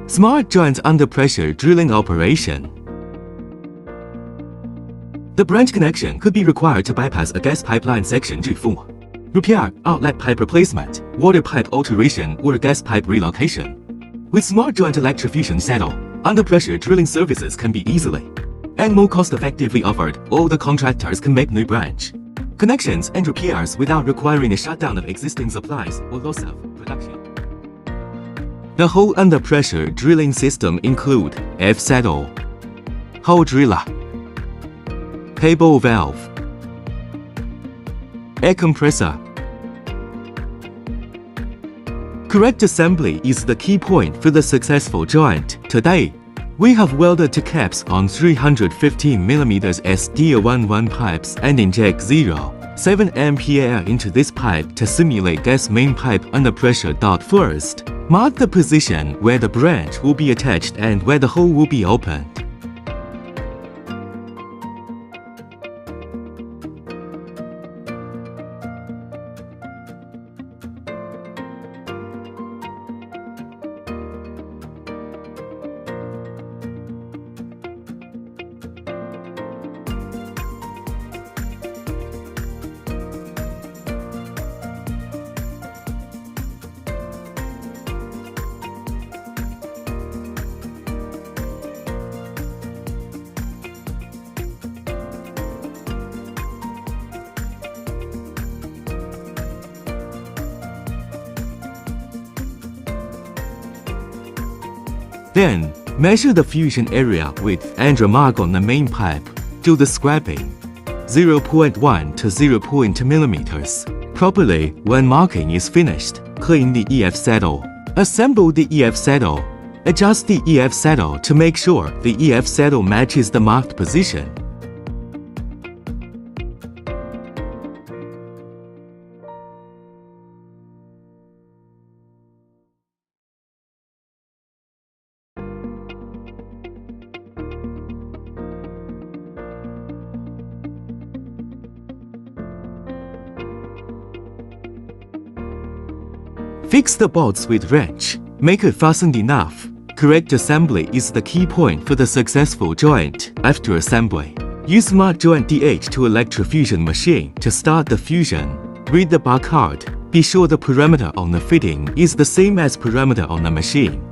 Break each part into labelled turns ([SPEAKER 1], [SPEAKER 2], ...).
[SPEAKER 1] Smart Joint Under Pressure Drilling Operation. The branch connection could be required to bypass a gas pipeline section G4. Repair, outlet pipe replacement, water pipe alteration or gas pipe relocation. With Smart Joint Electrofusion Saddle, under pressure drilling services can be easily and more cost-effectively offered. All the contractors can make new branch connections and repairs without requiring a shutdown of existing supplies or loss of production. The whole under pressure drilling system include F-saddle, hole driller, pay-ball valve, air compressor. Correct assembly is the key point for the successful joint. Today, we have welded two caps on 315mm SD11 pipes and inject 0.7 ampere into this pipe to simulate gas main pipe under pressure. First, mark the position where the branch will be attached and where the hole will be opened. Then, measure the fusion area width and remark on the main pipe. Do the scraping 0.1 to 0.2 millimeters properly. When marking is finished, clean the EF saddle. Assemble the EF saddle. Adjust the EF saddle to make sure the EF saddle matches the marked position. Fix the bolts with wrench. Make it fastened enough. Correct assembly is the key point for the successful joint. After assembly, use Smart Joint DH2 electrofusion machine to start the fusion. Read the barcode. Be sure the parameter on the fitting is the same as parameter on the machine.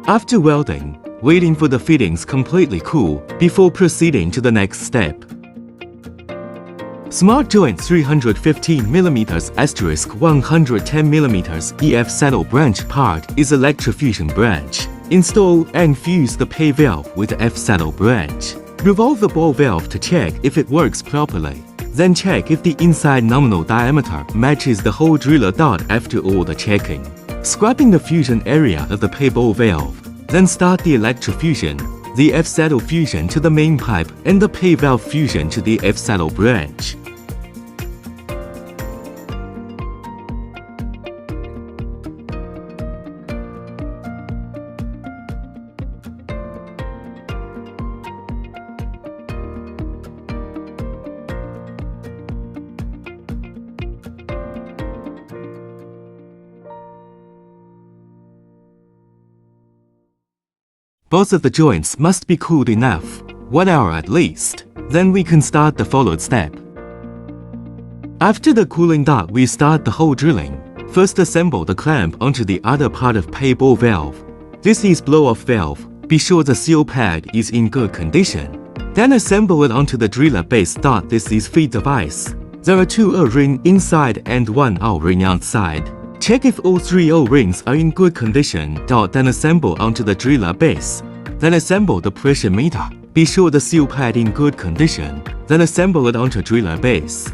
[SPEAKER 1] After welding, waiting for the fittings completely cool before proceeding to the next step. Smart Joint 315mm * 110mm EF saddle branch part is electrofusion branch. Install and fuse the pay valve with the F saddle branch. Revolve the ball valve to check if it works properly. Then check if the inside nominal diameter matches the hole driller. After all the checking, scraping the fusion area of the pay ball valve. Then start the electrofusion, the F saddle fusion to the main pipe and the pay valve fusion to the F saddle branch. Both of the joints must be cooled enough, 1 hour at least. Then we can start the followed step. After the cooling, we start the hole drilling. First, assemble the clamp onto the other part of pay ball valve. This is blow-off valve. Be sure the seal pad is in good condition. Then assemble it onto the driller base. This is feed device. There are 2 O-rings inside and 1 O-ring outside. Check if all 3 O-rings are in good condition. Then assemble onto the driller base. Then assemble the pressure meter. Be sure the seal pad in good condition. Then assemble it onto driller base.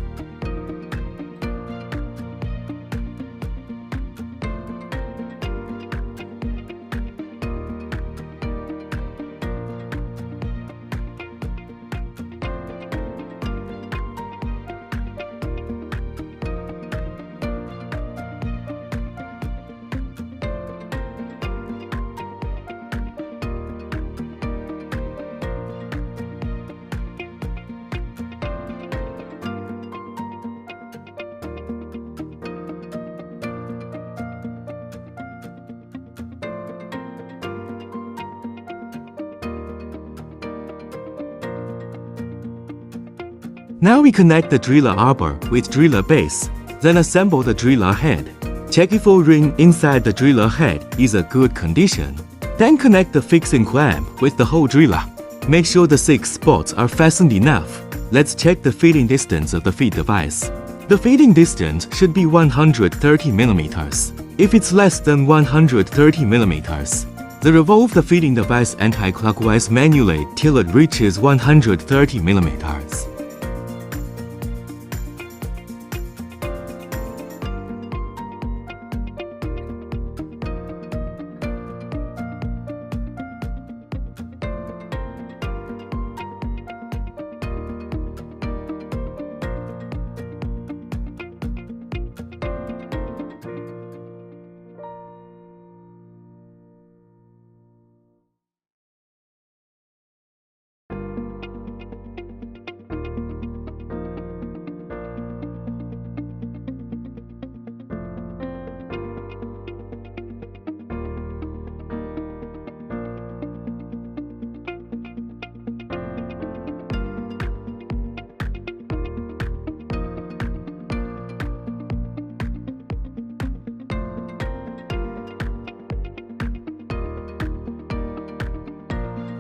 [SPEAKER 1] Now we connect the driller arbor with driller base, then assemble the driller head. Check if all ring inside the driller head is a good condition. Then connect the fixing clamp with the hole driller. Make sure the 6 spots are fastened enough. Let's check the feeding distance of the feed device. The feeding distance should be 130 mm. If it's less than 130 mm, then revolve the feeding device anti-clockwise manually till it reaches 130 mm.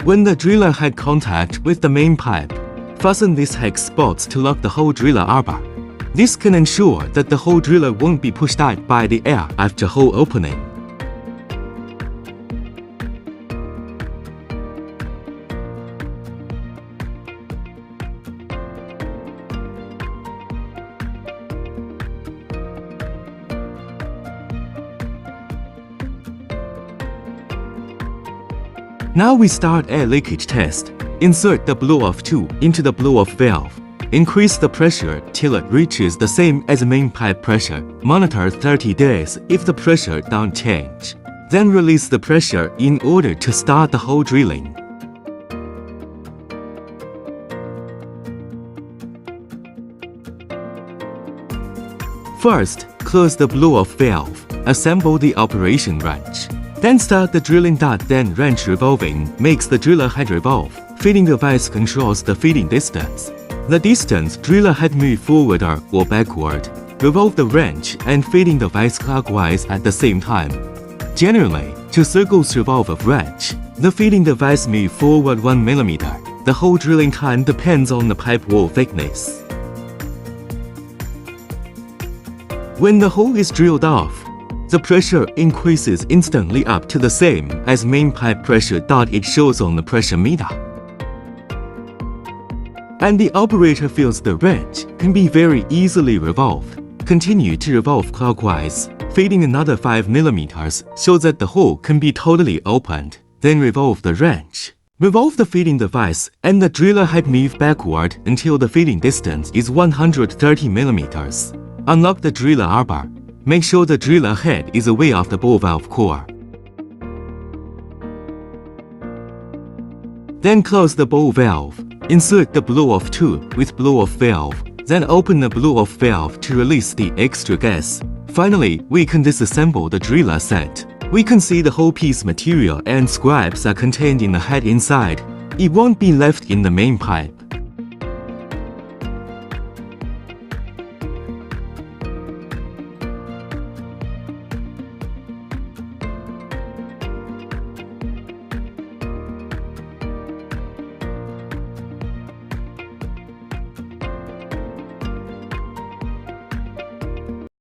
[SPEAKER 1] When the driller had contact with the main pipe, fasten these hex spots to lock the hole driller arbor. This can ensure that the hole driller won't be pushed out by the air after hole opening. Now we start air leakage test. Insert the blow-off tube into the blow-off valve. Increase the pressure till it reaches the same as main pipe pressure. Monitor 30 days if the pressure don't change. Then release the pressure in order to start the hole drilling. First, close the blow-off valve. Assemble the operation wrench. Then start the drilling dot, then wrench revolving makes the driller head revolve. Feeding device controls the feeding distance. The distance driller head move forward or backward. Revolve the wrench and feeding device clockwise at the same time. Generally, to circles revolve of wrench, the feeding device move forward 1 mm. The hole drilling time depends on the pipe wall thickness. When the hole is drilled off, the pressure increases instantly up to the same as main pipe pressure. It shows on the pressure meter. And the operator feels the wrench can be very easily revolved. Continue to revolve clockwise, feeding another 5 mm so that the hole can be totally opened. Then revolve the wrench. Revolve the feeding device and the driller head move backward until the feeding distance is 130 mm. Unlock the driller arbor. Make sure the driller head is away of the ball valve core. Then close the ball valve. Insert the blow-off tube with blow-off valve. Then open the blow-off valve to release the extra gas. Finally, we can disassemble the driller set. We can see the whole piece material and scraps are contained in the head inside. It won't be left in the main pipe.